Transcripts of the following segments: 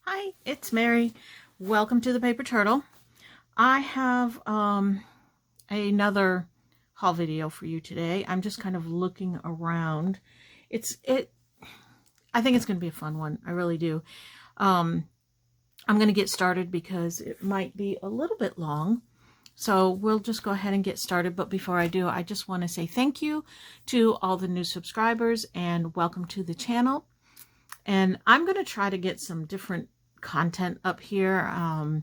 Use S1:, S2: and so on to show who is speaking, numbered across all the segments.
S1: Hi, it's Mary. Welcome to the Paper Turtle. I have another haul video for you today. I'm just kind of looking around. I think it's going to be a fun one. I really do. I'm going to get started because it might be a little bit long. So we'll just go ahead and get started. But before I do, I just want to say thank you to all the new subscribers and welcome to the channel. And I'm going to try to get some different content up here. I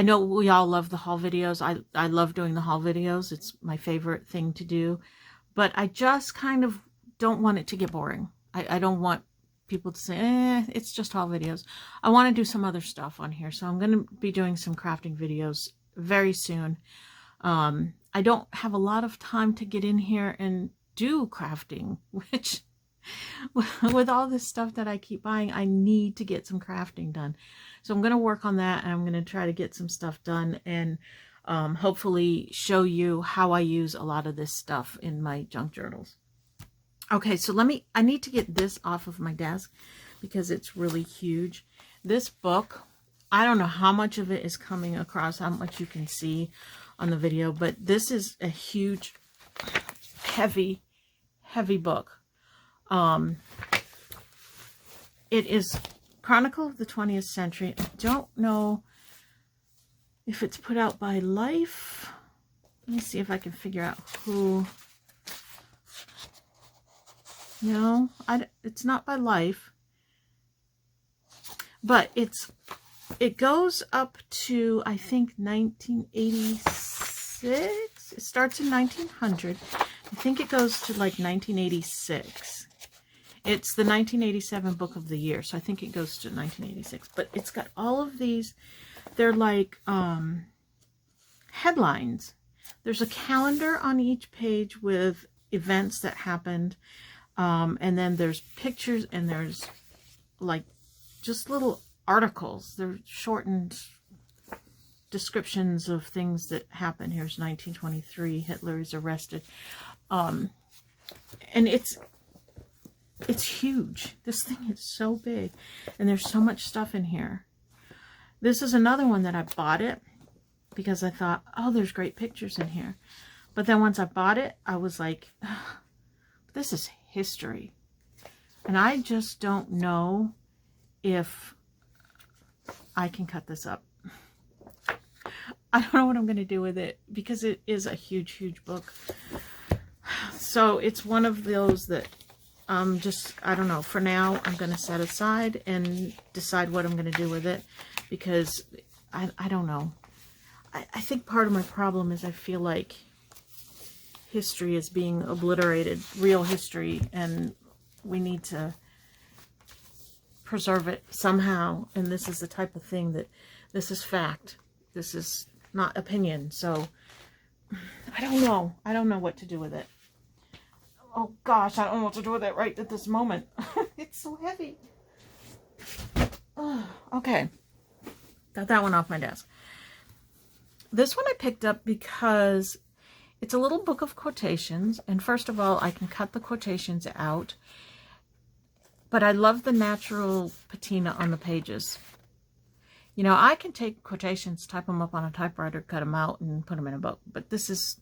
S1: know we all love the haul videos. I love doing the haul videos. It's my favorite thing to do. But I just kind of don't want it to get boring. I don't want people to say, it's just haul videos. I want to do some other stuff on here. So I'm going to be doing some crafting videos very soon. I don't have a lot of time to get in here and do crafting, which with all this stuff that I keep buying, I need to get some crafting done. So I'm going to work on that, and I'm going to try to get some stuff done and hopefully show you how I use a lot of this stuff in my junk journals. Okay, so I need to get this off of my desk because it's really huge. This book, I don't know how much of it is coming across, how much you can see on the video, but this is a huge, heavy book. It is Chronicle of the 20th Century. I don't know if it's put out by Life. Let me see if I can figure out who. No, it's not by Life. But it goes up to, I think, 1986. It starts in 1900. I think it goes to like 1986. It's the 1987 book of the year, so I think it goes to 1986. But it's got all of these, they're like headlines. There's a calendar on each page with events that happened, and then there's pictures, and there's like just little articles. They're shortened descriptions of things that happened. Here's 1923, Hitler is arrested. And it's huge. This thing is so big, and there's so much stuff in here. This is another one that I bought it because I thought, oh, there's great pictures in here. But then once I bought it, I was like, this is history. And I just don't know if I can cut this up. I don't know what I'm going to do with it because it is a huge book. So it's one of those that I don't know, for now I'm going to set aside and decide what I'm going to do with it, because I don't know. I think part of my problem is I feel like history is being obliterated, real history, and we need to preserve it somehow. And this is the type of thing that, this is fact. This is not opinion. So I don't know. I don't know what to do with it. Oh gosh, I don't know what to do with it right at this moment. It's so heavy. Oh, okay. Got that one off my desk. This one I picked up because it's a little book of quotations. And first of all, I can cut the quotations out. But I love the natural patina on the pages. You know, I can take quotations, type them up on a typewriter, cut them out, and put them in a book. But this is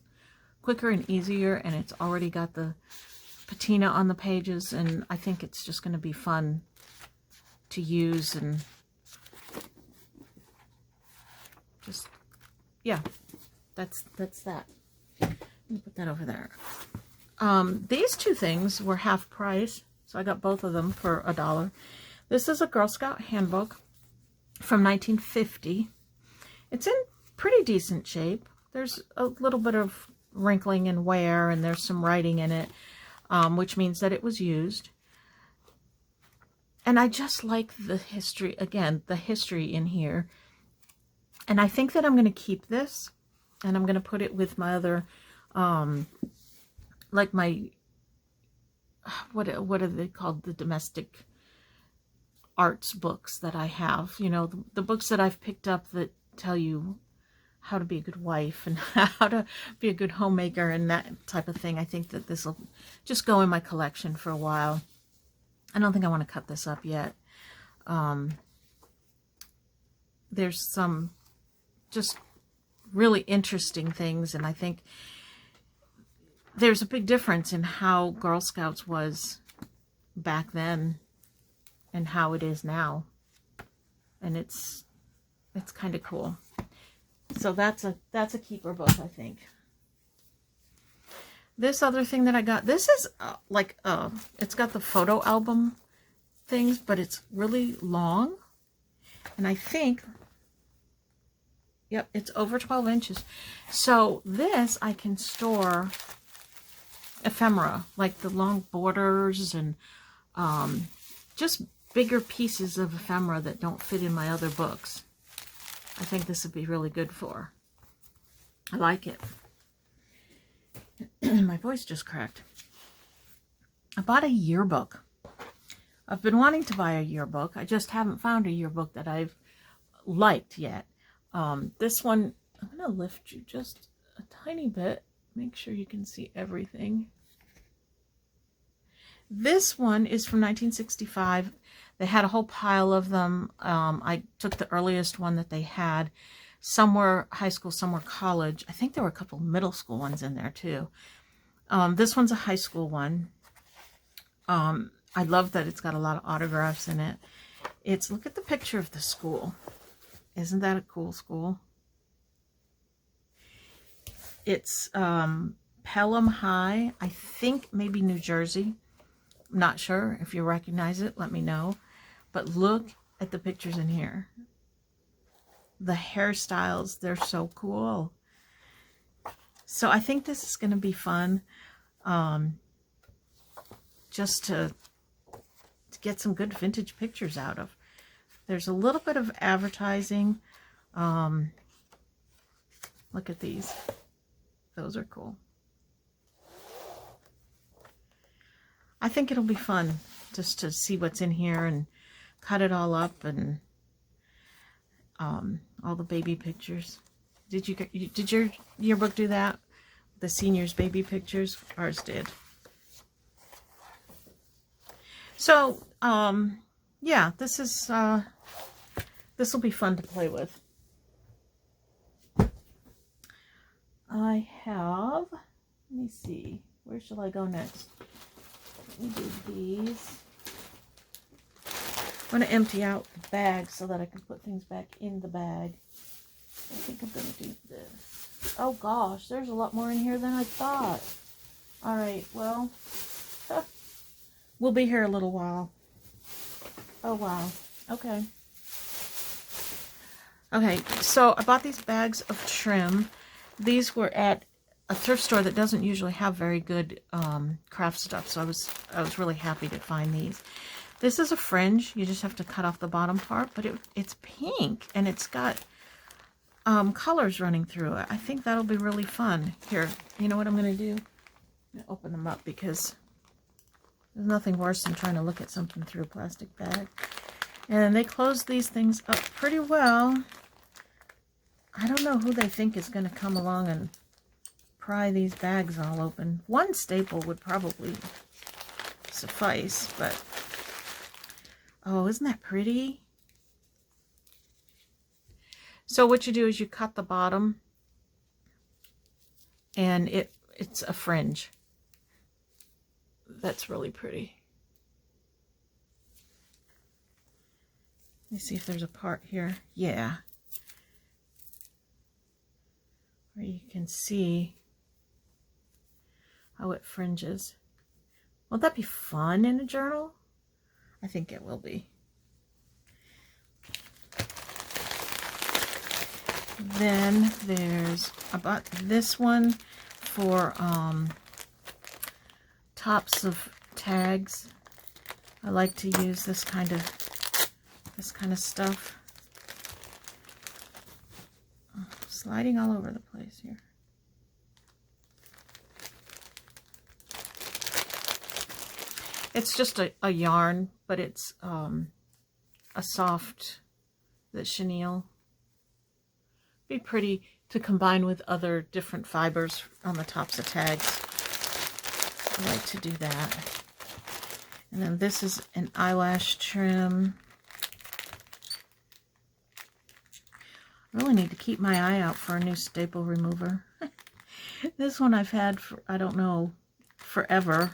S1: quicker and easier, and it's already got the patina on the pages, and I think it's just going to be fun to use. And just, yeah, that's that. Let me put that over there. These two things were half price, so I got both of them for $1. This is a Girl Scout handbook from 1950. It's in pretty decent shape. There's a little bit of wrinkling and wear, and there's some writing in it, which means that it was used. And I just like the history, again, the history in here. And I think that I'm going to keep this, and I'm going to put it with my other, like my, what are they called? The domestic arts books that I have. You know, the books that I've picked up that tell you how to be a good wife and how to be a good homemaker and that type of thing. I think that this will just go in my collection for a while. I don't think I want to cut this up yet. there's some just really interesting things, and I think there's a big difference in how Girl Scouts was back then and how it is now, and it's kind of cool. So that's a keeper book, I think. This other thing that I got, this is it's got the photo album things, but it's really long, and I think, yep, it's over 12 inches. So this I can store ephemera, like the long borders and just bigger pieces of ephemera that don't fit in my other books. I think this would be really good for. I like it. My voice just cracked. I bought a yearbook. I've been wanting to buy a yearbook. I just haven't found a yearbook that I've liked yet. This one, I'm going to lift you just a tiny bit. Make sure you can see everything. This one is from 1965. They had a whole pile of them. I took the earliest one that they had. Some were high school, some were college. I think there were a couple middle school ones in there too. This one's a high school one. I love that it's got a lot of autographs in it. Look at the picture of the school. Isn't that a cool school? It's Pelham High, I think maybe New Jersey. I'm not sure. If you recognize it, let me know. But look at the pictures in here. The hairstyles, they're so cool. So I think this is going to be fun. Just to get some good vintage pictures out of. There's a little bit of advertising. Look at these. Those are cool. I think it'll be fun just to see what's in here and cut it all up, and all the baby pictures. Did your yearbook do that? The seniors' baby pictures? Ours did. So, yeah, this will be fun to play with. I have, let me see, where shall I go next? Let me do these. I'm going to empty out the bag so that I can put things back in the bag. I think I'm going to do this. Oh gosh, there's a lot more in here than I thought. Alright, well, we'll be here a little while. Oh wow, okay. Okay, so I bought these bags of trim. These were at a thrift store that doesn't usually have very good craft stuff, so I was really happy to find these. This is a fringe. You just have to cut off the bottom part, but it's pink, and it's got colors running through it. I think that'll be really fun. Here, you know what I'm going to do? I'm going to open them up, because there's nothing worse than trying to look at something through a plastic bag. And they close these things up pretty well. I don't know who they think is going to come along and pry these bags all open. One staple would probably suffice, but oh, isn't that pretty? So what you do is you cut the bottom, and it's a fringe. That's really pretty. Let me see if there's a part here. Yeah. Where you can see how it fringes. Won't that be fun in a journal? I think it will be. Then there's, I bought this one for tops of tags. I like to use this kind of stuff. Oh, sliding all over the place here. It's just a yarn, but it's a soft, the chenille. Be pretty to combine with other different fibers on the tops of tags. I like to do that. And then this is an eyelash trim. Really need to keep my eye out for a new staple remover. This one I've had for, I don't know, forever.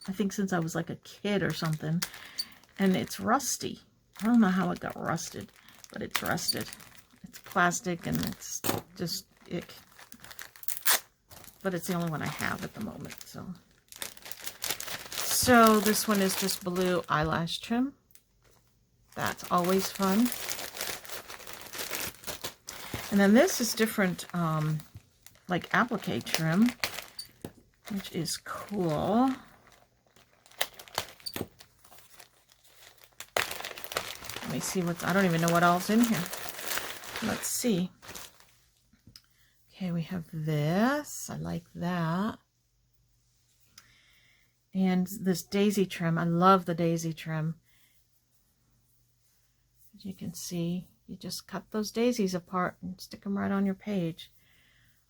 S1: I think since I was like a kid or something. And it's rusty. I don't know how it got rusted, but it's rusted. It's plastic and it's just ick. But it's the only one I have at the moment, so. So this one is just blue eyelash trim. That's always fun. And then this is different, like applique trim, which is cool. Let me see what's, I don't even know what else in here. Let's see. Okay, we have this. I like that. And this daisy trim. I love the daisy trim. As you can see, you just cut those daisies apart and stick them right on your page.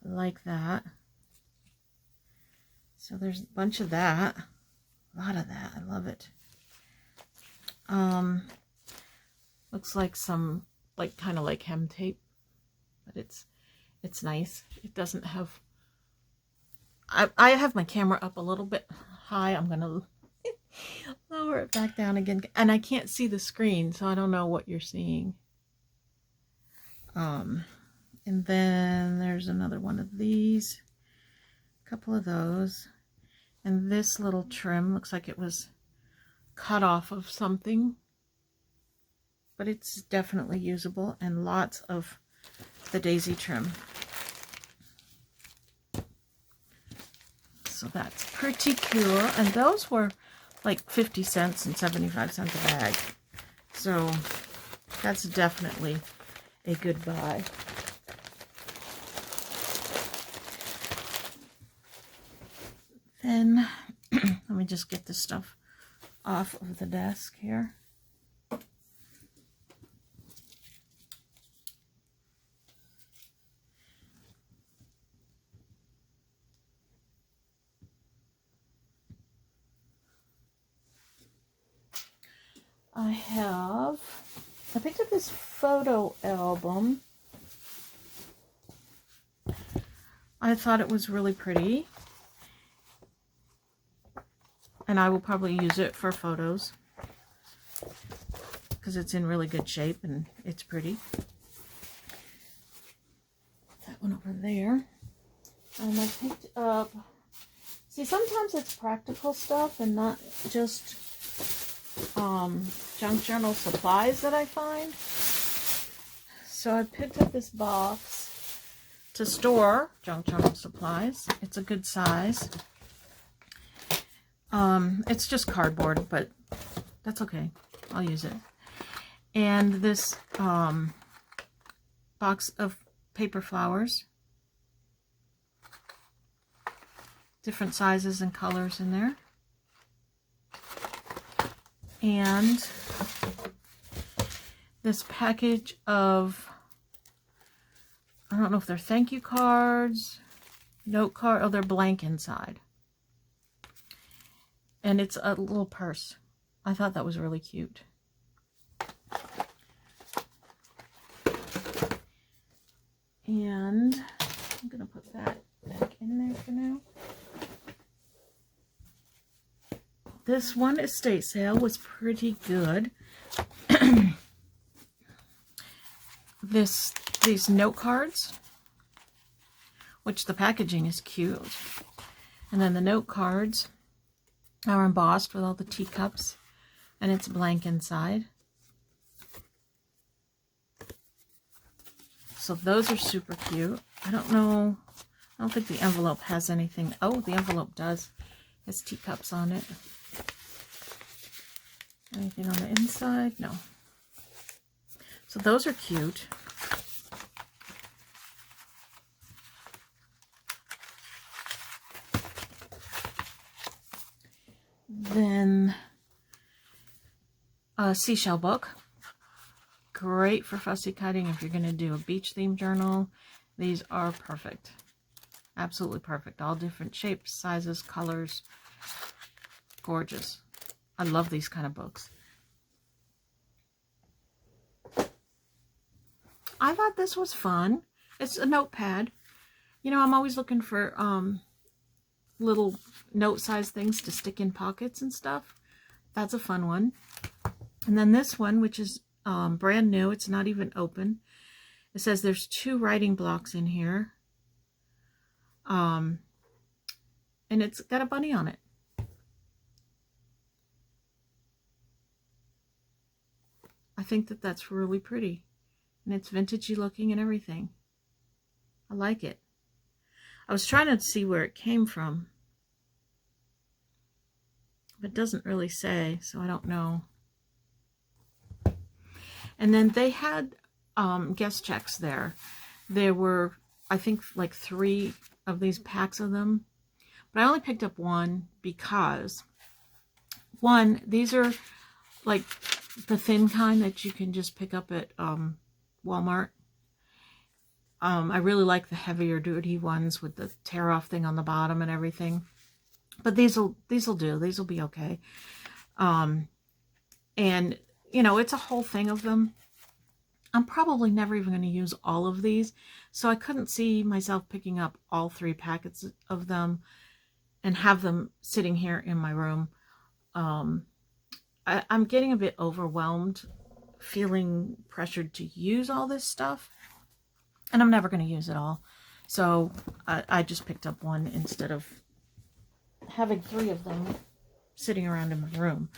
S1: I like that. So there's a bunch of that. A lot of that. I love it. Looks like some, like kind of like hem tape, but it's nice. It doesn't have, I have my camera up a little bit high. I'm gonna lower it back down again, and I can't see the screen, so I don't know what you're seeing. And then there's another one of these, a couple of those, and this little trim looks like it was cut off of something, but it's definitely usable, and lots of the daisy trim. So that's pretty cool. And those were like 50 cents and 75 cents a bag. So that's definitely a good buy. Then let me just get this stuff off of the desk here. I picked up this photo album. I thought it was really pretty, and I will probably use it for photos because it's in really good shape and it's pretty. That one over there. And I picked up, see, sometimes it's practical stuff and not just junk journal supplies that I find. So I picked up this box to store junk journal supplies. It's a good size. It's just cardboard, but that's okay. I'll use it. And this box of paper flowers. Different sizes and colors in there. And this package of, I don't know if they're thank you cards, note card, oh, they're blank inside. And it's a little purse. I thought that was really cute. And I'm going to put that back in there for now. This one estate sale was pretty good. These note cards, which the packaging is cute. And then the note cards are embossed with all the teacups, and it's blank inside. So those are super cute. I don't know, I don't think the envelope has anything. Oh, the envelope does. It has teacups on it. Anything on the inside? No. So those are cute. Then a seashell book. Great for fussy cutting if you're going to do a beach theme journal. These are perfect. Absolutely perfect. All different shapes, sizes, colors. Gorgeous. I love these kind of books. I thought this was fun. It's a notepad. You know, I'm always looking for little note-sized things to stick in pockets and stuff. That's a fun one. And then this one, which is brand new. It's not even open. It says there's 2 writing blocks in here. And it's got a bunny on it. I think that that's really pretty. And it's vintagey looking and everything. I like it. I was trying to see where it came from. But it doesn't really say, so I don't know. And then they had guest checks there. There were, I think, like 3 of these packs of them. But I only picked up 1 because, 1, these are like the thin kind that you can just pick up at Walmart. I really like the heavier duty ones with the tear off thing on the bottom and everything. But these'll do. These will be okay. And you know, it's a whole thing of them. I'm probably never even going to use all of these, so I couldn't see myself picking up all 3 packets of them and have them sitting here in my room. I'm getting a bit overwhelmed, feeling pressured to use all this stuff, and I'm never going to use it all. So I just picked up 1 instead of having 3 of them sitting around in my room.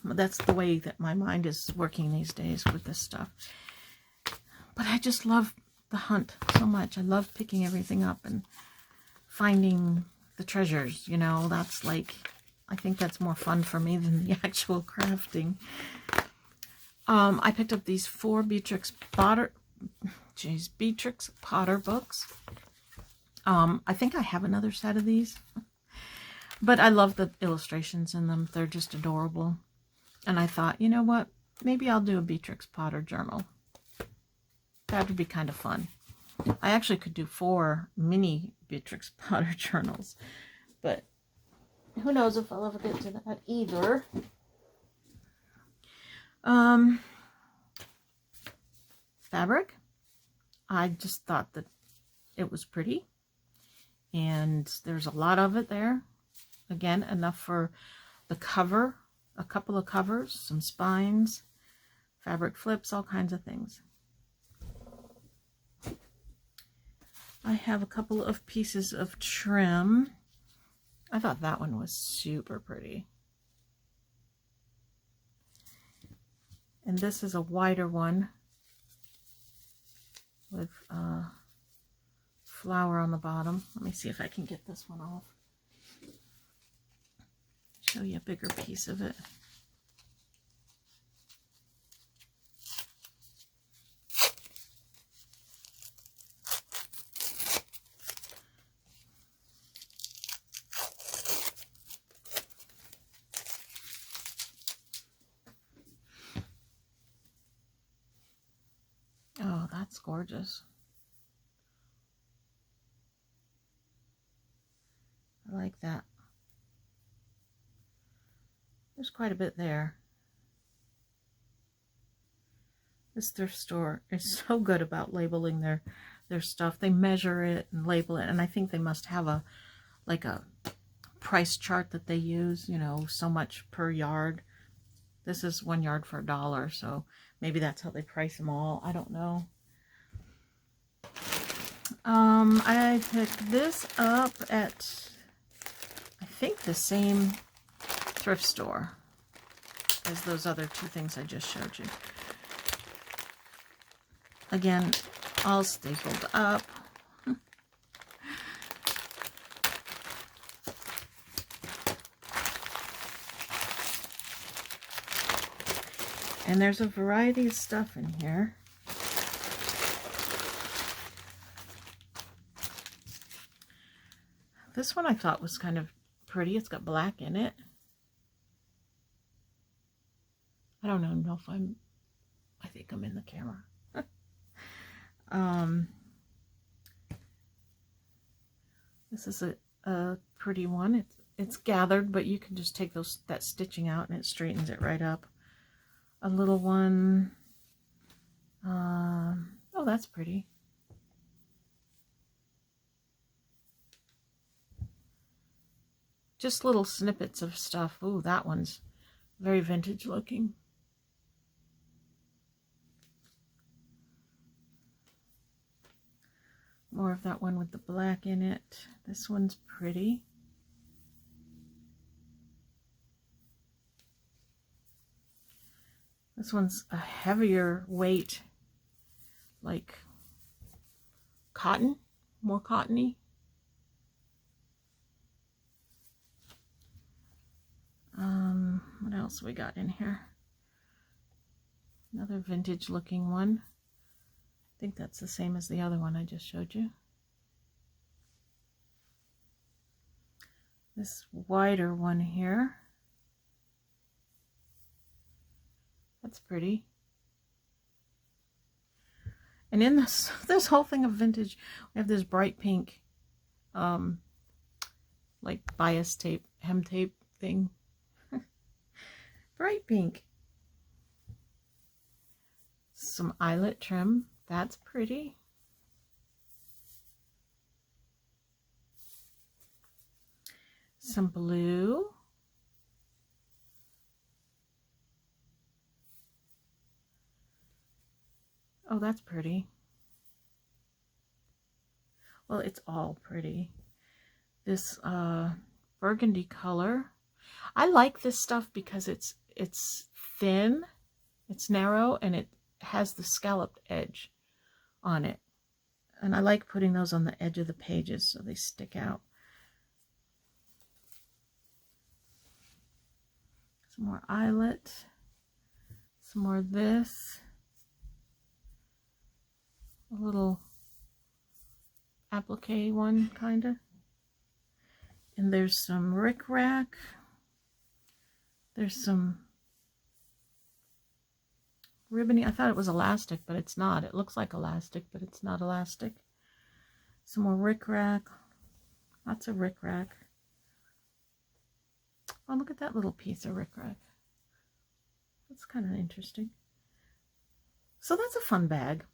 S1: That's the way that my mind is working these days with this stuff. But I just love the hunt so much. I love picking everything up and finding the treasures, you know. That's like, I think that's more fun for me than the actual crafting. I picked up these 4 Beatrix Potter books. I think I have another set of these. But I love the illustrations in them. They're just adorable. And I thought, you know what? Maybe I'll do a Beatrix Potter journal. That would be kind of fun. I actually could do 4 mini Beatrix Potter journals. But who knows if I'll ever get to that either. Fabric. I just thought that it was pretty. And there's a lot of it there. Again, enough for the cover. A couple of covers, some spines, fabric flips, all kinds of things. I have a couple of pieces of trim. I thought that one was super pretty. And this is a wider one with flower on the bottom. Let me see if I can get this one off. Show you a bigger piece of it. Oh, that's gorgeous. I like that. There's quite a bit there. This thrift store is so good about labeling their stuff. They measure it and label it, and I think they must have a price chart that they use, you know, so much per yard. This is 1 yard for $1, so maybe that's how they price them all. I don't know. I picked this up at, I think, the same thrift store as those other 2 things I just showed you. Again, all stapled up. And there's a variety of stuff in here. This one I thought was kind of pretty. It's got black in it. I don't know if I think I'm in the camera. This is a pretty one. it's gathered, but you can just take that stitching out and it straightens it right up. A little one. Oh, that's pretty. Just little snippets of stuff. Ooh, that one's very vintage looking. More of that one with the black in it. This one's pretty. This one's a heavier weight, like cotton, more cottony. What else we got in here? Another vintage looking one. I think that's the same as the other one I just showed you. This wider one here. That's pretty. And in this whole thing of vintage, we have this bright pink, like bias tape, hem tape thing. Bright pink. Some eyelet trim. That's pretty. Some blue. Oh, that's pretty. Well, it's all pretty. This burgundy color. I like this stuff because it's thin, it's narrow, and it has the scalloped edge on it. And I like putting those on the edge of the pages so they stick out. Some more eyelet. Some more of this. A little applique one, kind of. And there's some rickrack. There's some ribbony. I thought it was elastic, but it's not. It looks like elastic, but it's not elastic. Some more rickrack. Lots of rickrack. Oh, look at that little piece of rickrack. That's kind of interesting. So that's a fun bag.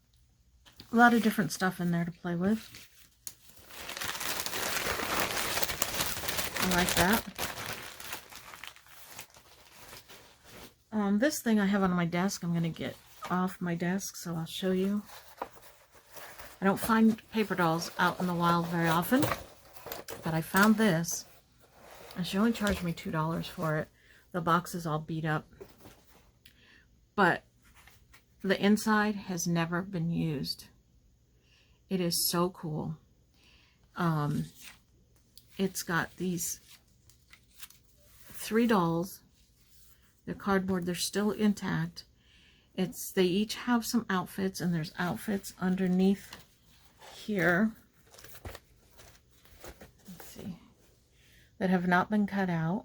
S1: A lot of different stuff in there to play with. I like that. This thing I have on my desk, I'm going to get off my desk, so I'll show you. I don't find paper dolls out in the wild very often, but I found this. And she only charged me $2 for it. The box is all beat up. But the inside has never been used. It is so cool. It's got these 3 dolls. They're cardboard. They're still intact. They each have some outfits, and there's outfits underneath here. Let's see. That have not been cut out.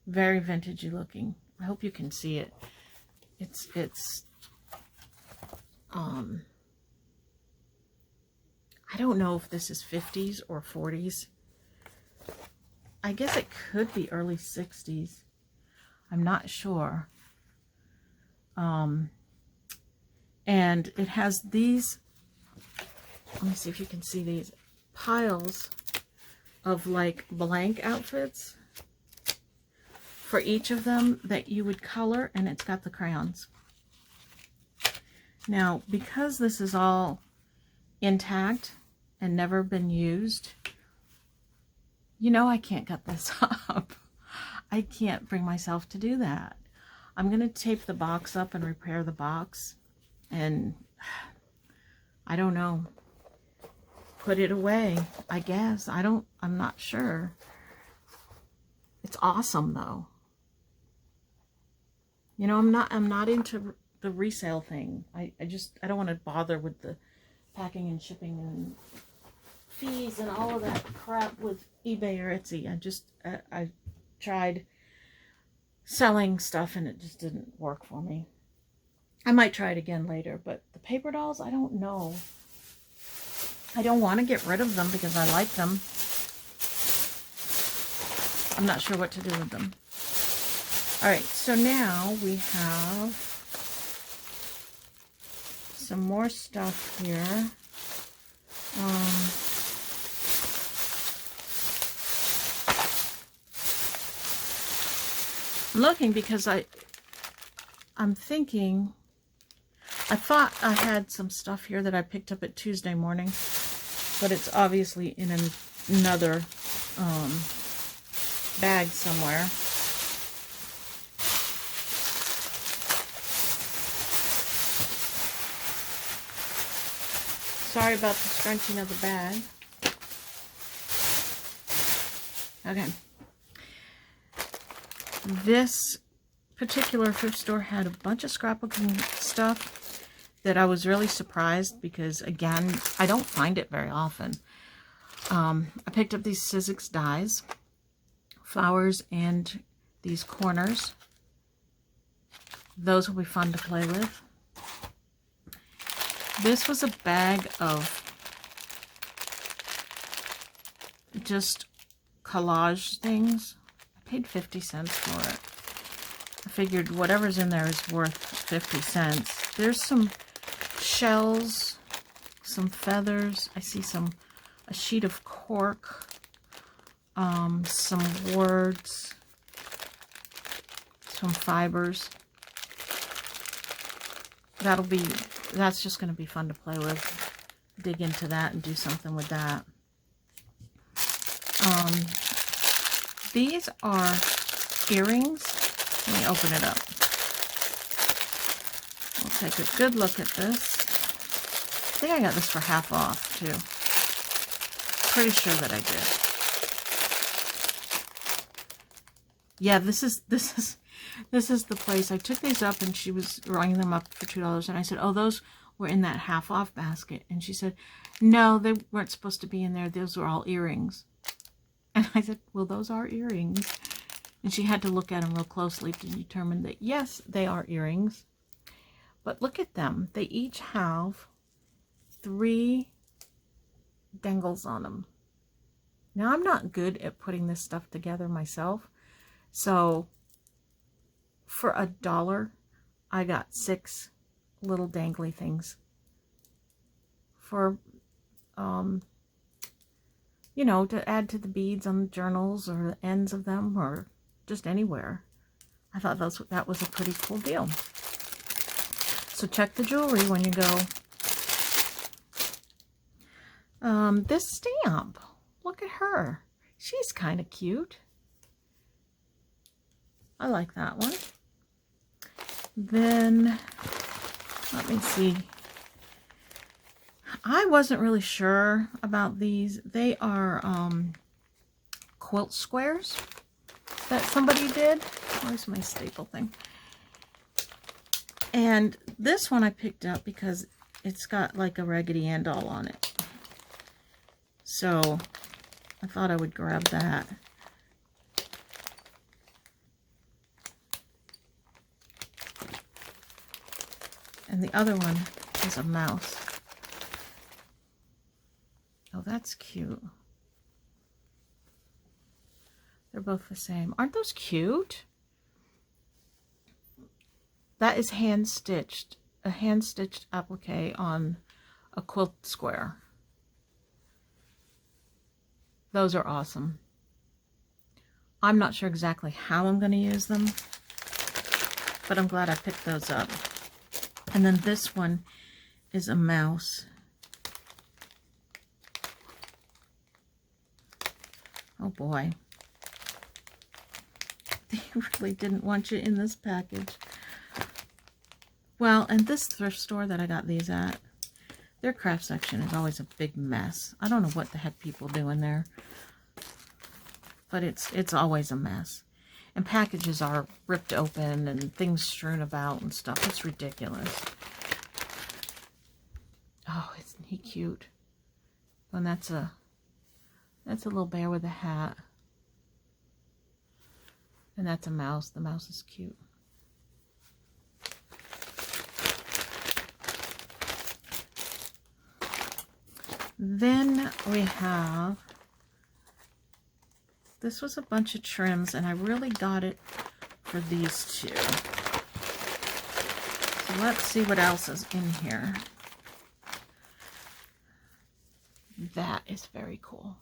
S1: Very vintagey looking. I hope you can see it. I don't know if this is 50s or 40s. I guess it could be early 60s. I'm not sure. And it has these, let me see if you can see these piles of like blank outfits for each of them that you would color, and it's got the crayons. Now, because this is all intact and never been used, you know I can't cut this up. I can't bring myself to do that. I'm going to tape the box up and repair the box, and I don't know, put it away, I guess. I'm not sure. It's awesome though. You know, I'm not into the resale thing. I don't want to bother with the packing and shipping and fees and all of that crap with eBay or Etsy. I tried selling stuff and it just didn't work for me. I might try it again later, but the paper dolls, I don't know. I don't want to get rid of them because I like them. I'm not sure what to do with them. All right, so now we have some more stuff here. I'm looking because I'm thinking, I thought I had some stuff here that I picked up at Tuesday morning, but it's obviously in another bag somewhere. Sorry about the scrunching of the bag. Okay. This particular thrift store had a bunch of scrapbooking stuff that I was really surprised because, again, I don't find it very often. I picked up these Sizzix dies, flowers, and these corners. Those will be fun to play with. This was a bag of just collage things. I paid 50 cents for it. I figured whatever's in there is worth 50 cents. There's some shells, some feathers. I see a sheet of cork, some words, some fibers. That's just going to be fun to play with. Dig into that and do something with that. These are earrings. Let me open it up. We'll take a good look at this. I think I got this for half off too. Pretty sure that I did. Yeah, this is the place. I took these up and she was running them up for $2 and I said, oh, those were in that half off basket. And she said, no, they weren't supposed to be in there. Those were all earrings. And I said, well, those are earrings. And she had to look at them real closely to determine that, yes, they are earrings. But look at them. They each have 3 dangles on them. Now, I'm not good at putting this stuff together myself. So, for $1, I got 6 little dangly things. For, you know, to add to the beads on the journals or the ends of them or just anywhere. I thought that was a pretty cool deal. So check the jewelry when you go. This stamp, look at her. She's kind of cute. I like that one. Then, let me see. I wasn't really sure about these. They are quilt squares that somebody did. Where's my staple thing? And this one I picked up because it's got like a Raggedy Ann doll on it. So I thought I would grab that. And the other one is a mouse. Oh, that's cute. They're both the same. Aren't those cute? That is hand-stitched. A hand-stitched applique on a quilt square. Those are awesome. I'm not sure exactly how I'm going to use them, but I'm glad I picked those up. And then this one is a mouse. Oh boy. They really didn't want you in this package. Well, and this thrift store that I got these at, their craft section is always a big mess. I don't know what the heck people do in there, but it's always a mess. And packages are ripped open and things strewn about and stuff. It's ridiculous. Oh, isn't he cute? And that's a little bear with a hat. And that's a mouse. The mouse is cute. Then we have this was a bunch of trims, and I really got it for these two. So let's see what else is in here. That is very cool.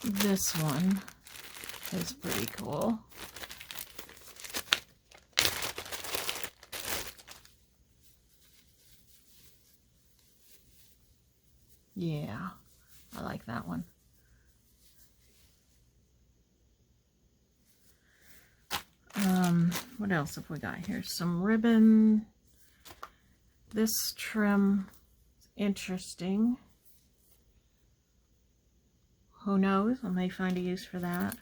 S1: This one is pretty cool. Yeah, I like that one. What else have we got here? Some ribbon. This trim is interesting. Who knows? I may find a use for that.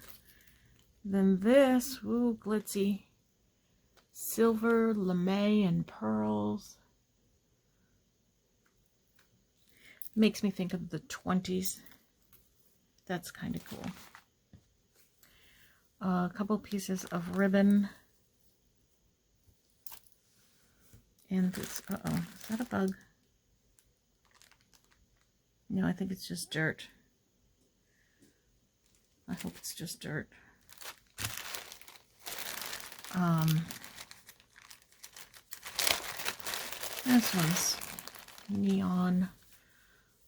S1: Then this, ooh, glitzy. Silver, lame, and pearls. Makes me think of the 20s. That's kind of cool. A couple pieces of ribbon. And this, uh-oh, is that a bug? No, I think it's just dirt. I hope it's just dirt. This one's neon.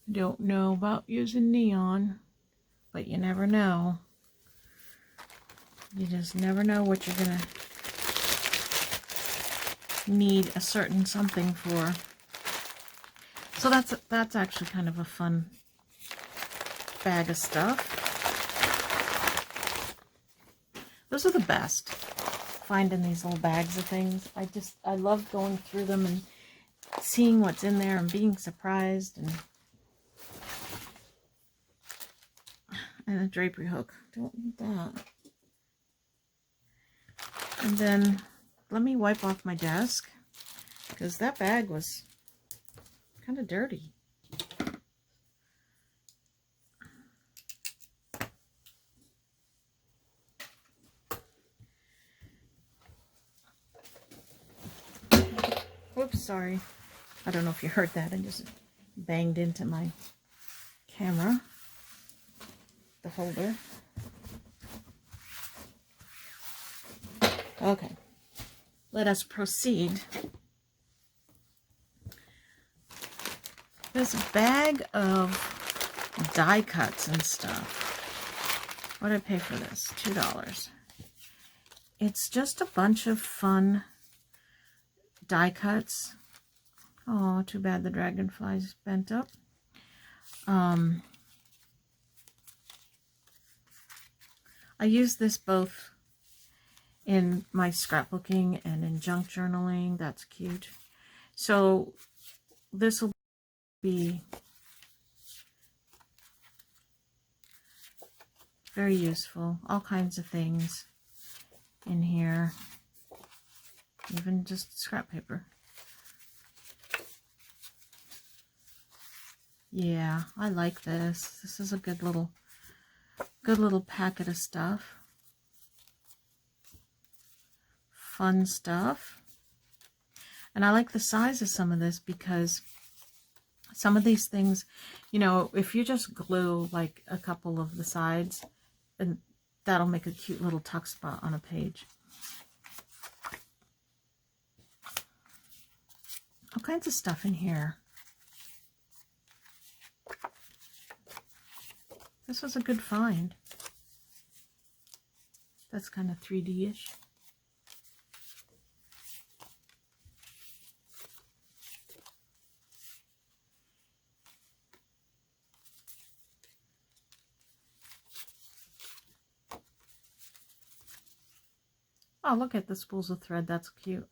S1: I don't know about using neon, but you never know. You just never know what you're gonna need a certain something for. So that's actually kind of a fun bag of stuff. Those are the best, finding these little bags of things. I love going through them and seeing what's in there and being surprised. And a drapery hook. Don't need that. And then let me wipe off my desk, because that bag was kind of dirty. Whoops, sorry. I don't know if you heard that. I just banged into my camera, the holder. Okay, let us proceed. This bag of die cuts and stuff. What did I pay for this? $2. It's just a bunch of fun die cuts. Oh, too bad the dragonfly's bent up. I use this both in my scrapbooking and in junk journaling. That's cute. So this will be very useful. All kinds of things in here, even just scrap paper. Yeah, I like this. This is a good little packet of stuff. Fun stuff. And I like the size of some of this, because some of these things, you know, if you just glue like a couple of the sides, and that'll make a cute little tuck spot on a page. All kinds of stuff in here. This was a good find. That's kind of 3D-ish. Oh, look at the spools of thread. That's cute.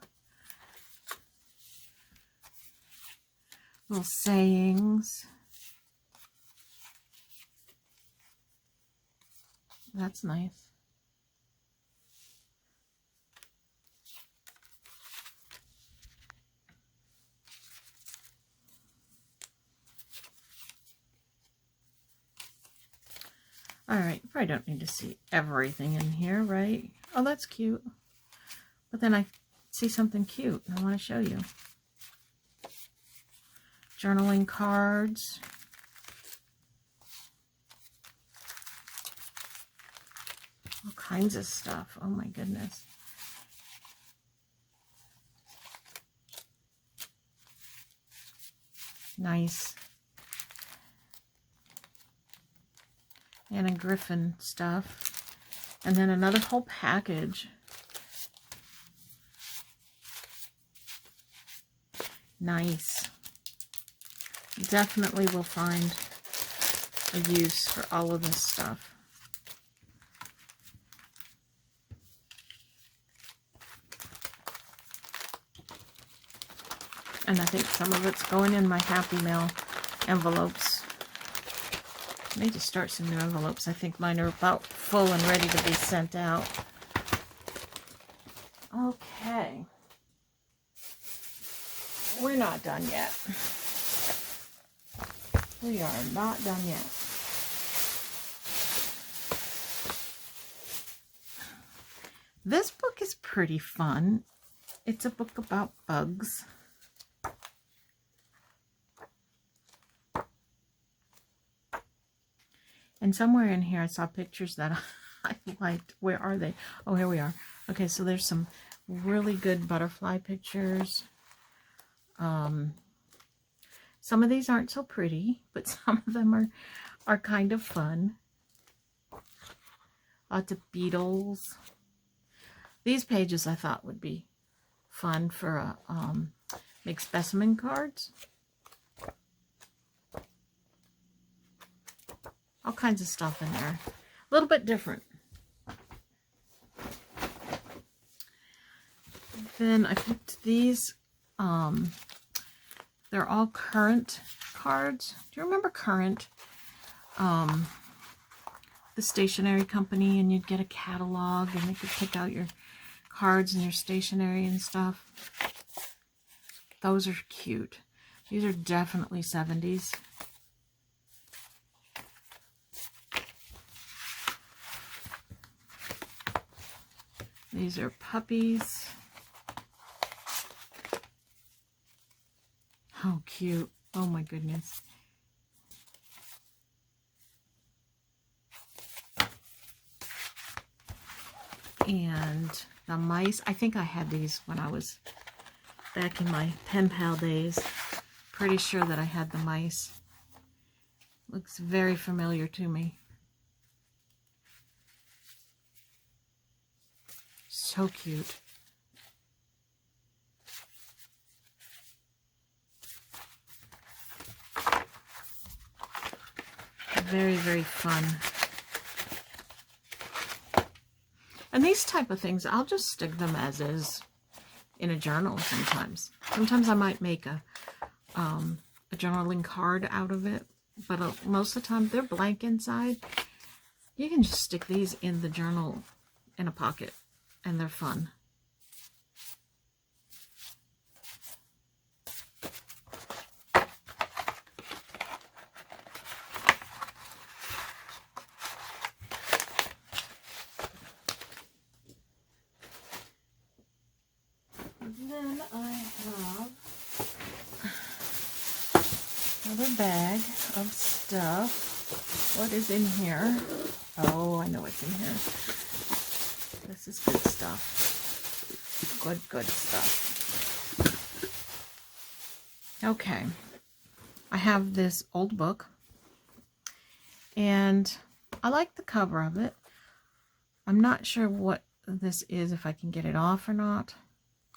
S1: Little sayings. That's nice. All right, probably don't need to see everything in here, right? Oh, that's cute. But then I see something cute and I want to show you. Journaling cards. kinds of stuff. Oh my goodness. Nice. Anna Griffin stuff. And then another whole package. Nice. Definitely will find a use for all of this stuff. And I think some of it's going in my Happy Mail envelopes. I need to start some new envelopes. I think mine are about full and ready to be sent out. Okay. We're not done yet. We are not done yet. This book is pretty fun. It's a book about bugs. And somewhere in here I saw pictures that I liked. Where are they? Oh, here we are. Okay, so there's some really good butterfly pictures. Some of these aren't so pretty, but some of them are kind of fun. Lots of beetles. These pages I thought would be fun for make specimen cards. All kinds of stuff in there. A little bit different. Then I picked these. They're all Current cards. Do you remember Current? The stationery company, and you'd get a catalog and you could pick out your cards and your stationery and stuff. Those are cute. These are definitely 70s. These are puppies. How cute. Oh my goodness. And the mice. I think I had these when I was back in my pen pal days. Pretty sure that I had the mice. Looks very familiar to me. So cute. Very, very fun. And these type of things, I'll just stick them as is in a journal sometimes. Sometimes I might make a journaling card out of it, but most of the time they're blank inside. You can just stick these in the journal in a pocket, and they're fun. Then I have another bag of stuff. What is in here? Oh, I know what's in here. This is good stuff. Good, good stuff. Okay. I have this old book. And I like the cover of it. I'm not sure what this is, if I can get it off or not.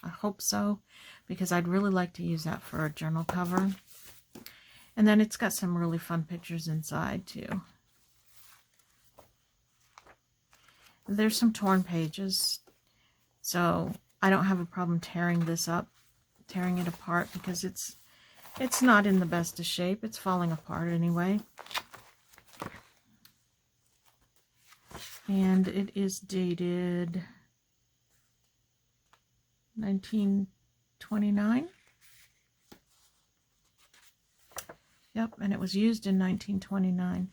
S1: I hope so, because I'd really like to use that for a journal cover. And then it's got some really fun pictures inside too. There's some torn pages, so I don't have a problem tearing this up, tearing it apart, because it's not in the best of shape. It's falling apart anyway. And it is dated 1929. Yep, and it was used in 1929.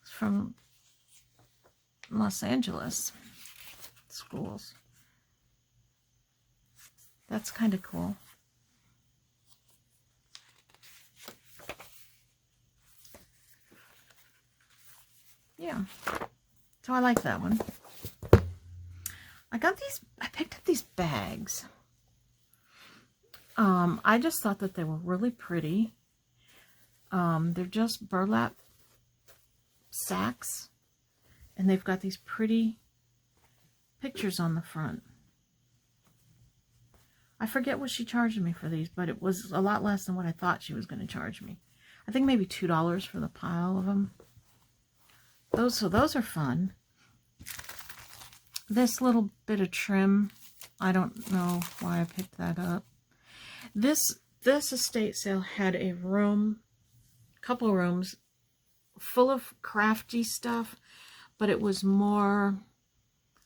S1: It's from Los Angeles schools. That's kind of cool. Yeah. So I like that one. I picked up these bags. I just thought that they were really pretty. They're just burlap sacks, and they've got these pretty pictures on the front. I forget what she charged me for these, but it was a lot less than what I thought she was going to charge me. I think maybe $2 for the pile of them. So those are fun. This little bit of trim, I don't know why I picked that up. This estate sale had a couple rooms full of crafty stuff, but it was more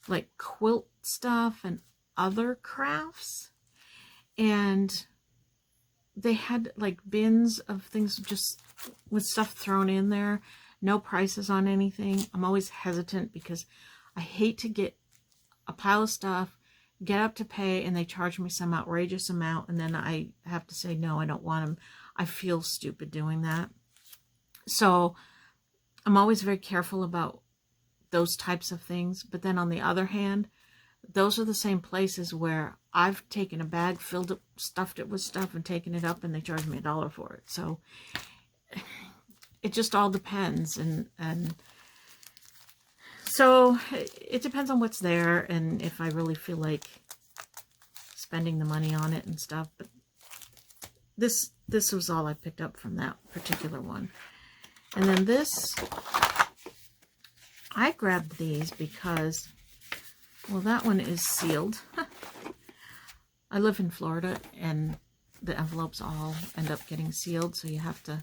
S1: like quilt stuff and other crafts. And they had like bins of things just with stuff thrown in there. No prices on anything. I'm always hesitant because I hate to get a pile of stuff, get up to pay, and they charge me some outrageous amount, and then I have to say, no, I don't want them. I feel stupid doing that. So I'm always very careful about those types of things. But then on the other hand, those are the same places where I've taken a bag, filled it, stuffed it with stuff, and taken it up, and they charge me $1 for it. So it just all depends. And so it depends on what's there and if I really feel like spending the money on it and stuff. But this was all I picked up from that particular one. And then this, I grabbed these because, well, that one is sealed. I live in Florida, and the envelopes all end up getting sealed, so you have to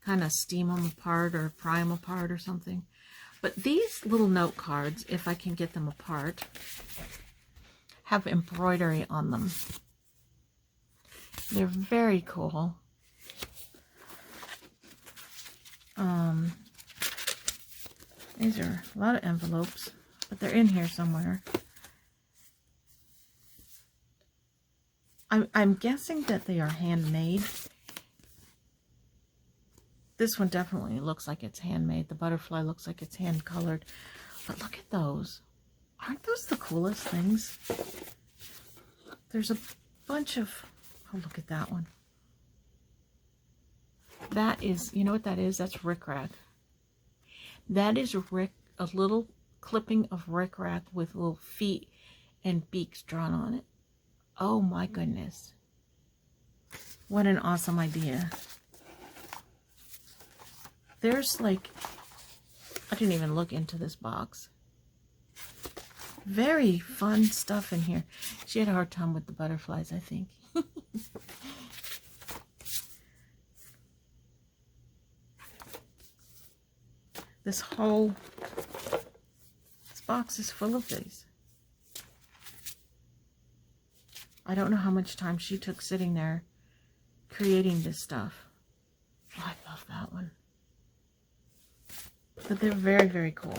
S1: kind of steam them apart or pry them apart or something. But these little note cards, if I can get them apart, have embroidery on them. They're very cool. These are a lot of envelopes, but they're in here somewhere. I'm guessing that they are handmade. This one definitely looks like it's handmade. The butterfly looks like it's hand colored. But look at those. Aren't those the coolest things? There's a bunch of... Oh, look at that one. That is... You know what that is? That's rickrack. That is a little clipping of rickrack with little feet and beaks drawn on it. Oh my goodness. What an awesome idea. There's like, I didn't even look into this box. Very fun stuff in here. She had a hard time with the butterflies, I think. This box is full of these. I don't know how much time she took sitting there creating this stuff. Oh, I love that one. But they're very, very cool.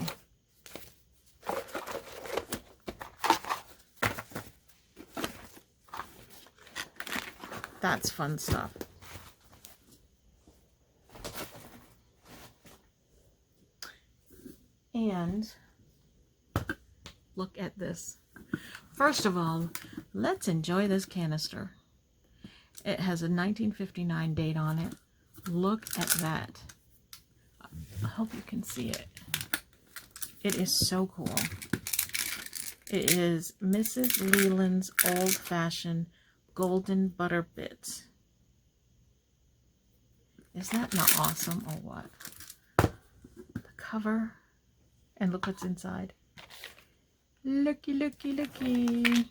S1: That's fun stuff. And look at this. First of all, let's enjoy this canister. It has a 1959 date on it. Look at that. I hope you can see it. It is so cool. It is Mrs. Leland's Old Fashioned Golden Butter Bits. Is that not awesome or what? The cover. And look what's inside. Looky, looky, looky.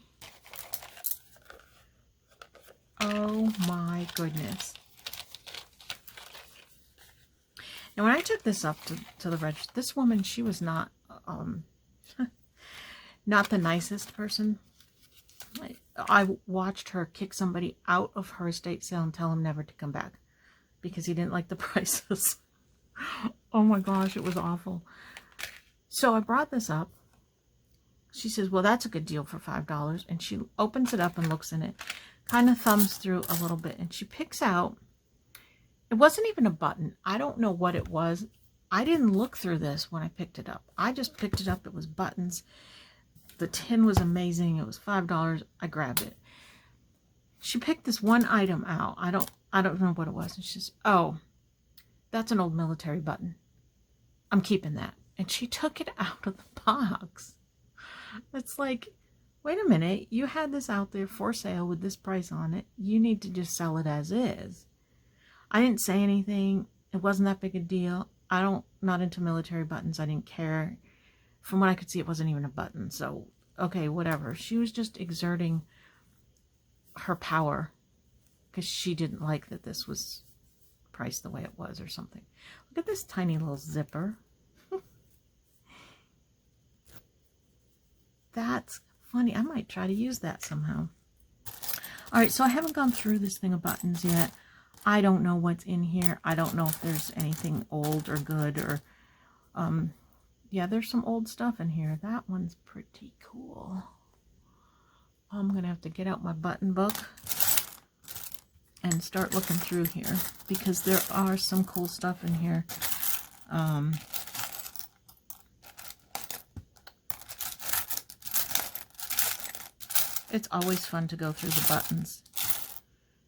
S1: Oh my goodness. Now when I took this up to the register, this woman, she was not not the nicest person. I watched her kick somebody out of her estate sale and tell him never to come back because he didn't like the prices. Oh my gosh, it was awful. So I brought this up. She says, well, that's a good deal for $5. And she opens it up and looks in it, kind of thumbs through a little bit, and she picks out, it wasn't even a button. I don't know what it was. I didn't look through this when I picked it up. I just picked it up. It was buttons. The tin was amazing. It was $5. I grabbed it. She picked this one item out. I don't know what it was. And she says, oh, that's an old military button. I'm keeping that. And she took it out of the box. It's like, wait a minute. You had this out there for sale with this price on it. You need to just sell it as is. I didn't say anything. It wasn't that big a deal. Not into military buttons. I didn't care. From what I could see, it wasn't even a button. So, okay, whatever. She was just exerting her power because she didn't like that this was priced the way it was or something. Look at this tiny little zipper. That's funny. I might try to use that somehow. All right, so I haven't gone through this thing of buttons yet. I don't know what's in here. I don't know if there's anything old or good or, yeah, there's some old stuff in here. That one's pretty cool. I'm going to have to get out my button book and start looking through here because there are some cool stuff in here. It's always fun to go through the buttons.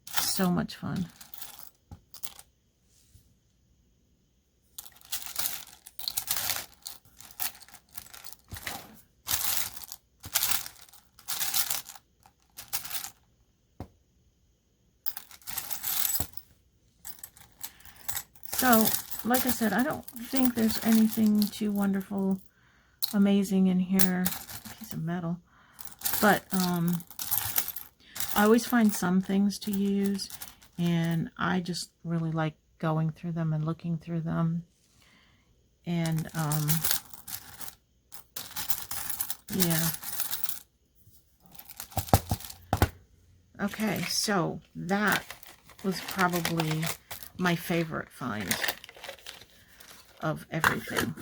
S1: So much fun. So, like I said, I don't think there's anything too wonderful, amazing in here. A piece of metal. But I always find some things to use, and I just really like going through them and looking through them. And yeah. Okay, so that was probably my favorite find of everything.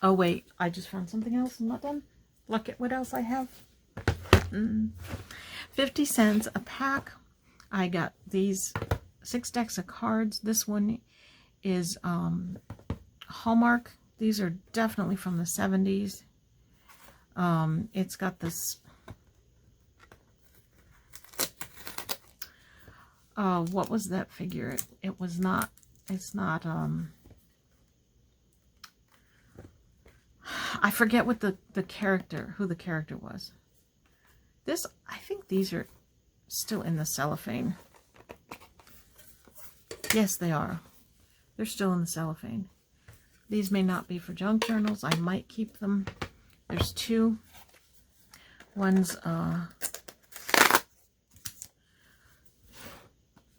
S1: Oh wait, I just found something else. I'm not done. Look at what else I have. 50 cents a pack. I got these 6 decks of cards. This one is Hallmark. These are definitely from the 70s. It's got this what was that figure? It was not, it's not, I forget what the character, who the character was. This, I think these are still in the cellophane. Yes, they are. They're still in the cellophane. These may not be for junk journals. I might keep them. There's 2. One's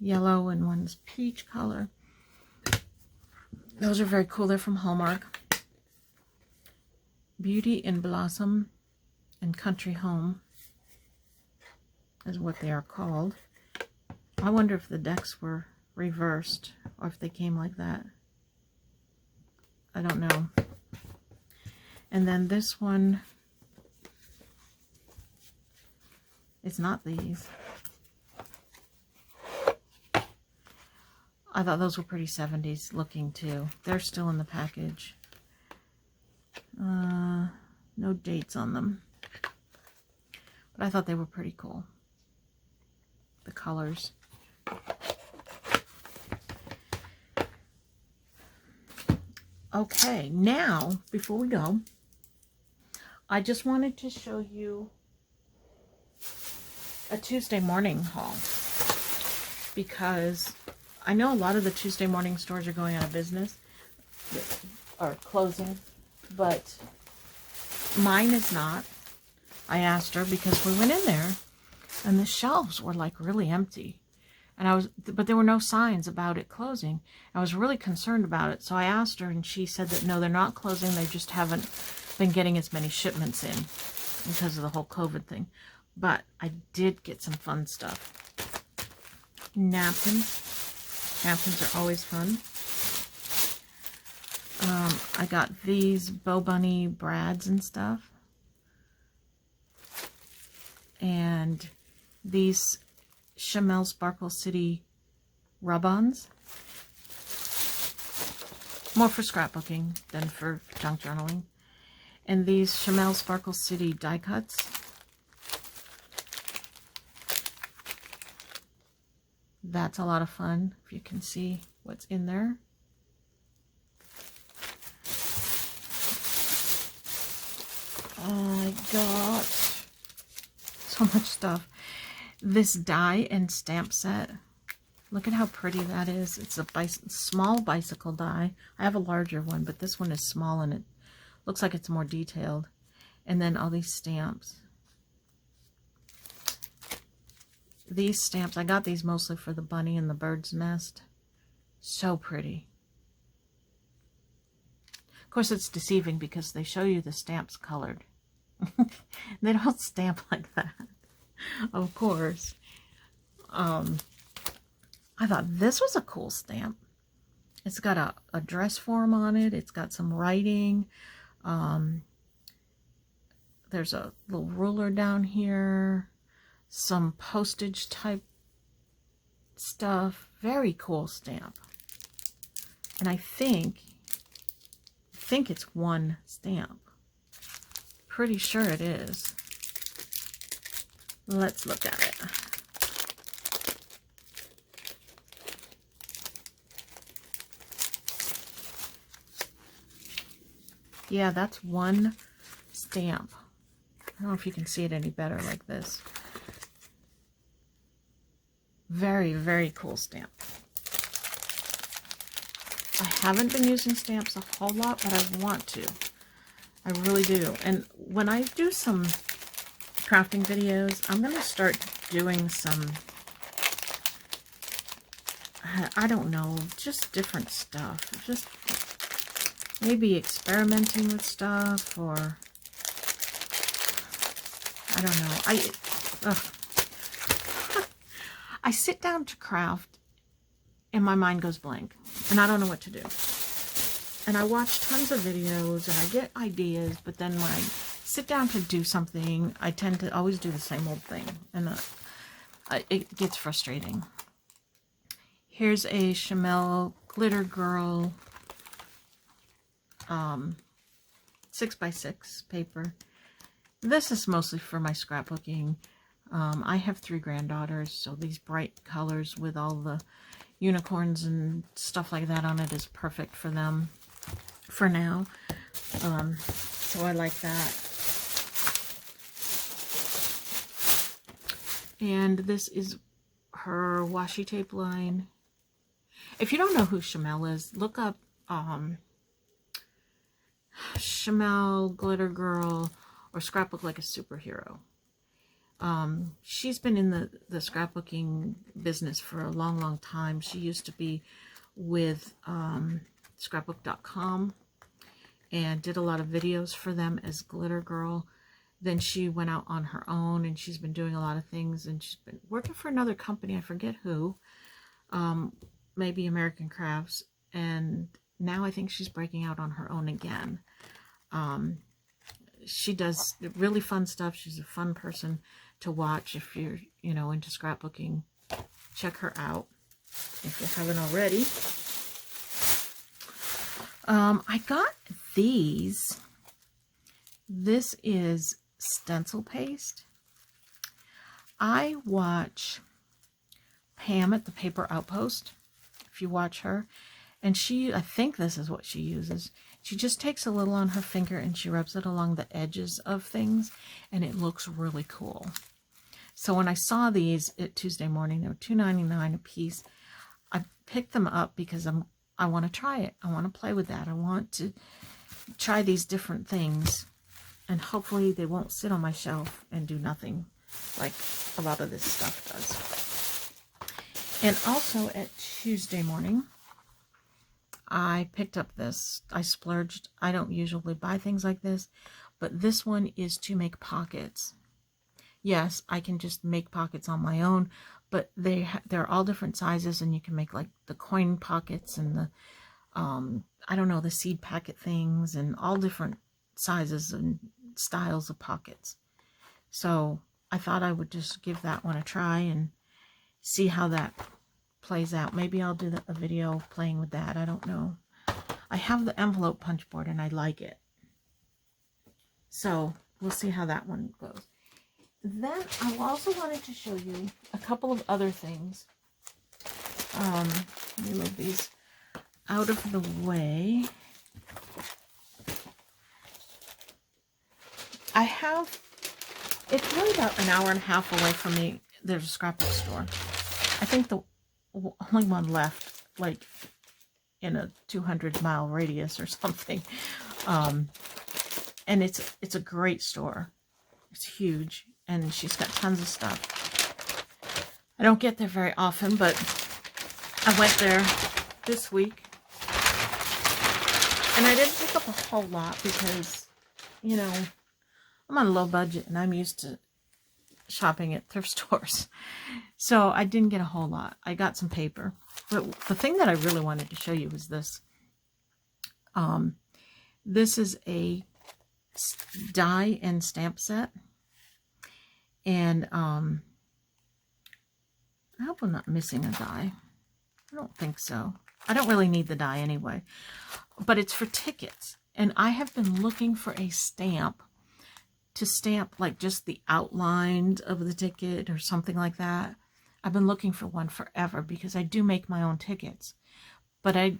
S1: yellow and one's peach color. Those are very cool. They're from Hallmark. Beauty in Blossom and Country Home is what they are called. I wonder if the decks were reversed or if they came like that. I don't know. And then this one, it's not these. I thought those were pretty 70s looking too. They're still in the package. No dates on them. But I thought they were pretty cool. The colors. Okay, now, before we go, I just wanted to show you a Tuesday morning haul. Because I know a lot of the Tuesday morning stores are going out of business, or closing, but mine is not. I asked her because we went in there and the shelves were like really empty. And but there were no signs about it closing. I was really concerned about it. So I asked her and she said that no, they're not closing. They just haven't been getting as many shipments in because of the whole COVID thing. But I did get some fun stuff. Napkins. Napkins are always fun. I got these Bow Bunny brads and stuff. And these Chamel Sparkle City rub-ons. More for scrapbooking than for junk journaling. And these Chamel Sparkle City die cuts. That's a lot of fun, if you can see what's in there. I got so much stuff. This die and stamp set. Look at how pretty that is. It's a small bicycle die. I have a larger one, but this one is small and it looks like it's more detailed. And then all these stamps. These stamps, I got these mostly for the bunny and the bird's nest. So pretty. Of course, it's deceiving because they show you the stamps colored. They don't stamp like that. Of course. I thought this was a cool stamp. It's got a dress form on it. It's got some writing. There's a little ruler down here. Some postage type stuff. Very cool stamp. And I think it's one stamp. Pretty sure it is. Let's look at it. Yeah, that's one stamp. I don't know if you can see it any better like this. Very, very cool stamp. I haven't been using stamps a whole lot, but I want to. I really do. And when I do some crafting videos, I'm going to start doing some, I don't know, just different stuff. Just maybe experimenting with stuff, or I don't know. I sit down to craft and my mind goes blank and I don't know what to do. And I watch tons of videos and I get ideas, but then when I sit down to do something, I tend to always do the same old thing, and it gets frustrating. Here's a Chamel Glitter Girl 6x6 paper. This is mostly for my scrapbooking. I have 3 granddaughters, so these bright colors with all the unicorns and stuff like that on it is perfect for them for now. So I like that. And this is her washi tape line. If you don't know who Chamel is, look up Chamel Glitter Girl or Scrapbook Like a Superhero. She's been in the scrapbooking business for a long, long time. She used to be with scrapbook.com and did a lot of videos for them as Glitter Girl. Then she went out on her own and she's been doing a lot of things, and she's been working for another company, I forget who, maybe American Crafts, and now I think she's breaking out on her own again. She does really fun stuff. She's a fun person to watch if you're, you know, into scrapbooking. Check her out if you haven't already. I got these. This is stencil paste. I watch Pam at the Paper Outpost, if you watch her, and I think this is what she uses. She just takes a little on her finger and she rubs it along the edges of things, and it looks really cool. So when I saw these at Tuesday morning, they were $2.99 a piece. I picked them up because I want to try it. I want to play with that. I want to try these different things, and hopefully they won't sit on my shelf and do nothing like a lot of this stuff does. And also at Tuesday morning, I picked up this. I splurged. I don't usually buy things like this, but this one is to make pockets. Yes, I can just make pockets on my own, but they're all different sizes, and you can make like the coin pockets and the I don't know, the seed packet things, and all different sizes and styles of pockets. So I thought I would just give that one a try and see how that plays out. Maybe I'll do a video playing with that. I don't know. I have the envelope punch board and I like it. So we'll see how that one goes. Then I also wanted to show you a couple of other things. Let me move these out of the way. It's really about an hour and a half away from me. There's a scrapbook store. I think the only one left, like in a 200-mile radius or something. And it's a great store. It's huge, and she's got tons of stuff. I don't get there very often, but I went there this week, and I didn't pick up a whole lot because, you know, I'm on a low budget and I'm used to shopping at thrift stores. So I didn't get a whole lot. I got some paper. But the thing that I really wanted to show you was this. This is a die and stamp set. And I hope I'm not missing a die. I don't think so. I don't really need the die anyway. But it's for tickets. And I have been looking for a stamp to stamp like just the outlines of the ticket or something like that. I've been looking for one forever because I do make my own tickets, but I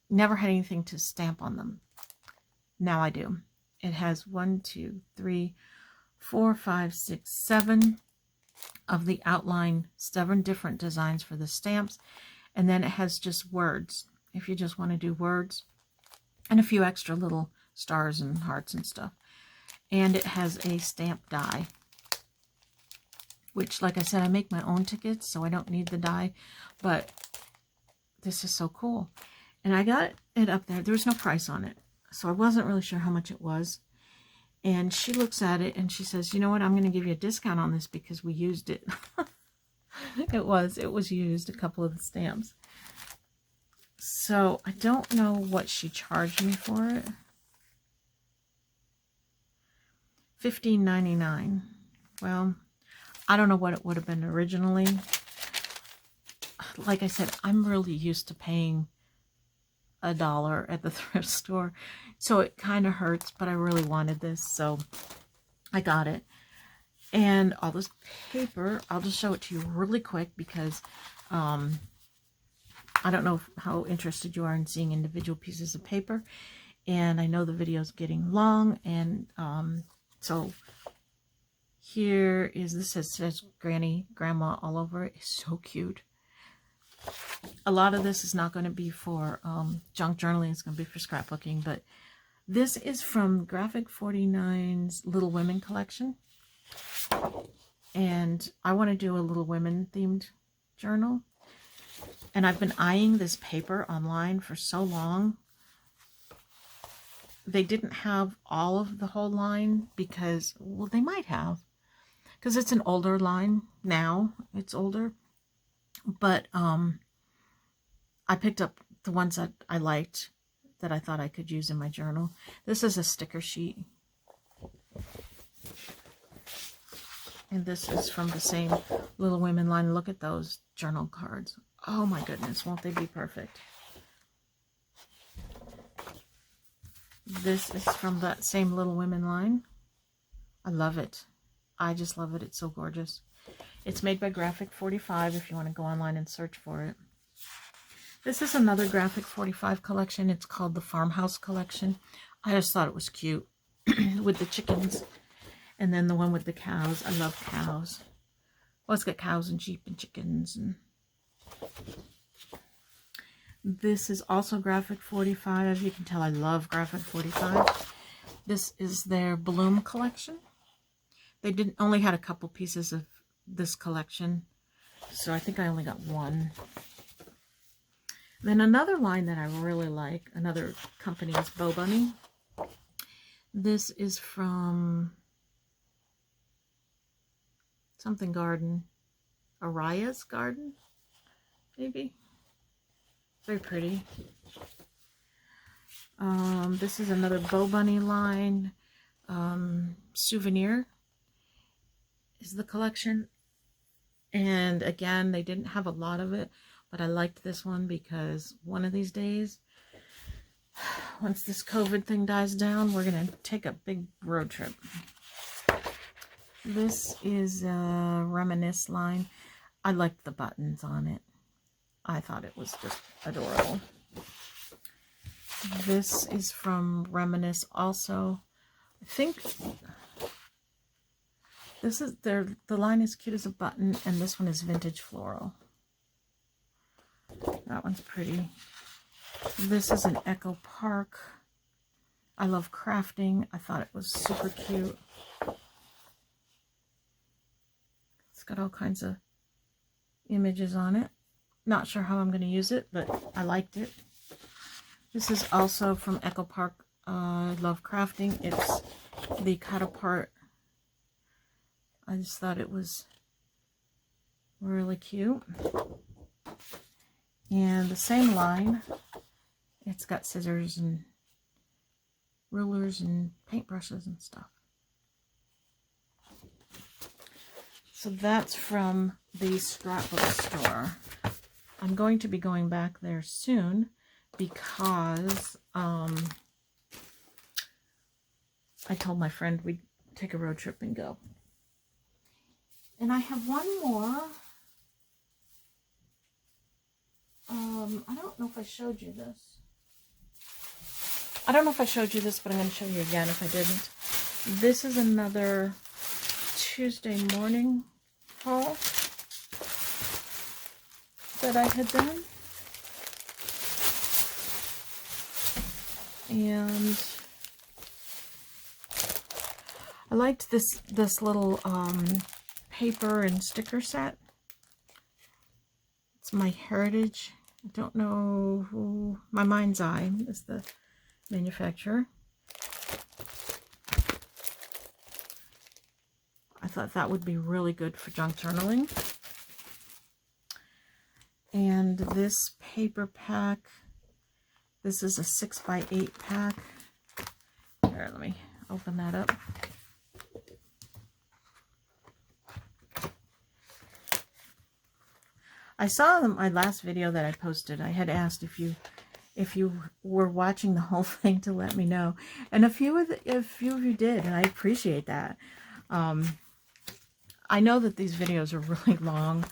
S1: never had anything to stamp on them. Now I do. It has 1, 2, 3, 4, 5, 6, 7 of the outline, 7 different designs for the stamps, and then it has just words if you just want to do words, and a few extra little stars and hearts and stuff. And it has a stamp die, which, like I said, I make my own tickets, so I don't need the die, but this is so cool. And I got it up there. There was no price on it, so I wasn't really sure how much it was. And she looks at it and she says, you know what, I'm going to give you a discount on this because we used it. It was used, a couple of the stamps. So I don't know what she charged me for it. $15.99. Well, I don't know what it would have been originally. Like I said, I'm really used to paying $1 at the thrift store, so it kind of hurts, but I really wanted this, so I got it. And all this paper, I'll just show it to you really quick because I don't know how interested you are in seeing individual pieces of paper, and I know the video is getting long, and so here is, this says Granny, Grandma all over it. It's so cute. A lot of this is not going to be for junk journaling. It's going to be for scrapbooking, but this is from Graphic 49's Little Women collection. And I want to do a Little Women themed journal. And I've been eyeing this paper online for so long. They didn't have all of the whole line because, well, they might have. Because it's an older line now. It's older. But I picked up the ones that I liked, that I thought I could use in my journal. This is a sticker sheet. And this is from the same Little Women line. Look at those journal cards. Oh my goodness, won't they be perfect? This is from that same Little Women line. I love it. I just love it. It's so gorgeous. It's made by Graphic 45 if you want to go online and search for it. This is another Graphic 45 collection. It's called the Farmhouse collection. I just thought it was cute with the chickens. And then the one with the cows. I love cows. Well, it's got cows and sheep and chickens. And this is also Graphic 45. You can tell I love Graphic 45. This is their Bloom collection. They only had a couple pieces of this collection, so I think I only got one. Then another line that I really like, another company, is Bo Bunny. This is from something garden, Araya's garden, maybe. Very pretty. This is another Bo Bunny line. Souvenir is the collection. And again, they didn't have a lot of it, but I liked this one because one of these days Once this COVID thing dies down, we're going to take a big road trip. This is a Reminisce line. I liked the buttons on it. I thought it was just adorable. This is from Reminisce also. I think this is the line is cute as a button, and this one is Vintage Floral. That one's pretty. This is an Echo Park. I love crafting. I thought it was super cute. It's got all kinds of images on it. Not sure how I'm going to use it, but I liked it. This is also from Echo Park. I love crafting. It's the cut apart. I just thought it was really cute. And the same line, it's got scissors and rulers and paintbrushes and stuff. So that's from the Scrapbook store. I'm going to be going back there soon because I told my friend we'd take a road trip and go. And I have one more. I don't know if I showed you this. I don't know if I showed you this, but I'm going to show you again if I didn't. This is another Tuesday morning haul that I had done. And I liked this little paper and sticker set. It's My Heritage. I don't know who. My Mind's Eye is the manufacturer. I thought that would be really good for junk journaling. And this paper pack, this is a 6x8 pack. Here, let me open that up. I saw my last video that I posted. I had asked if you were watching the whole thing to let me know, and a few of you did, and I appreciate that. I know that these videos are really long,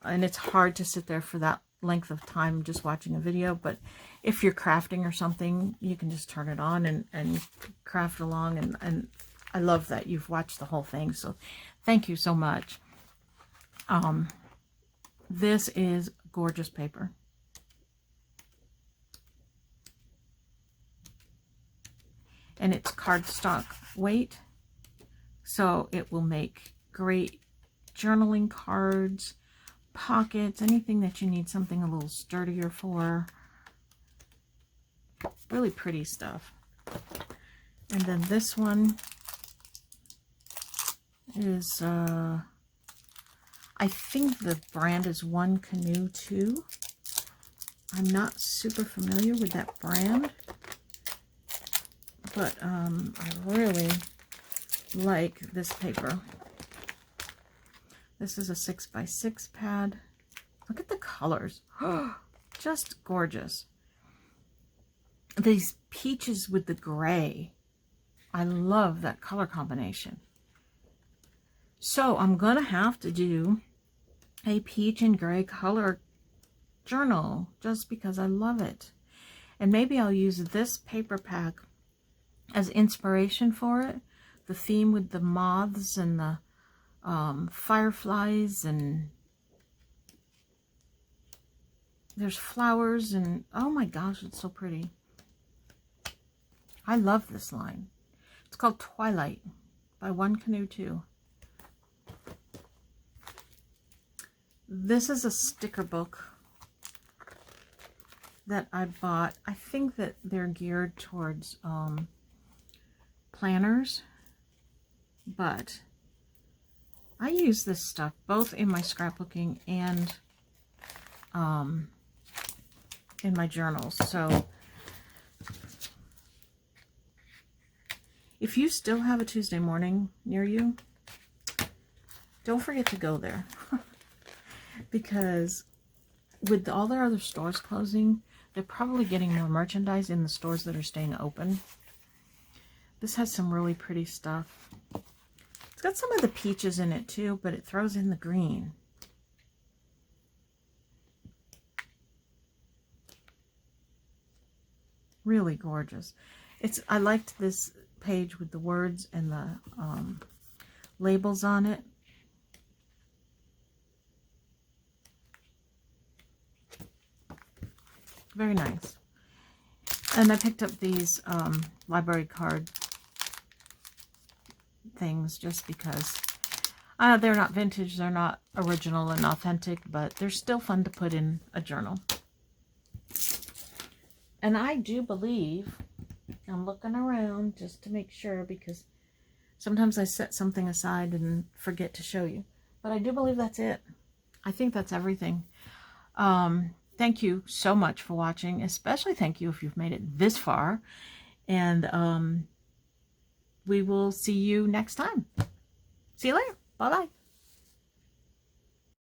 S1: and it's hard to sit there for that length of time just watching a video, but if you're crafting or something, you can just turn it on and craft along, and I love that you've watched the whole thing, so thank you so much. This is gorgeous paper. And it's cardstock weight, so it will make great journaling cards, pockets, anything that you need something a little sturdier for. Really pretty stuff. And then this one is I think the brand is One Canoe 2. I'm not super familiar with that brand, but I really like this paper. This is a 6x6 pad. Look at the colors. Just gorgeous. These peaches with the gray. I love that color combination. So I'm going to have to do a peach and gray color journal just because I love it. And maybe I'll use this paper pack as inspiration for it. The theme with the moths and the fireflies, and there's flowers, and oh my gosh, it's so pretty. I love this line. It's called Twilight by One Canoe 2. This is a sticker book that I bought. I think that they're geared towards planners, but I use this stuff both in my scrapbooking and in my journals. So if you still have a Tuesday morning near you, don't forget to go there. Because with all their other stores closing, They're probably getting more merchandise in the stores that are staying open. This has some really pretty stuff. It's got some of the peaches in it too, but it throws in the green. Really gorgeous. I liked this page with the words and the labels on it. Very nice. And I picked up these library card things just because they're not vintage, they're not original and authentic, but they're still fun to put in a journal. And I do believe, I'm looking around just to make sure because sometimes I set something aside and forget to show you, but I do believe that's it. I think that's everything. Thank you so much for watching, especially thank you if you've made it this far, and we will see you next time. See you later. Bye-bye.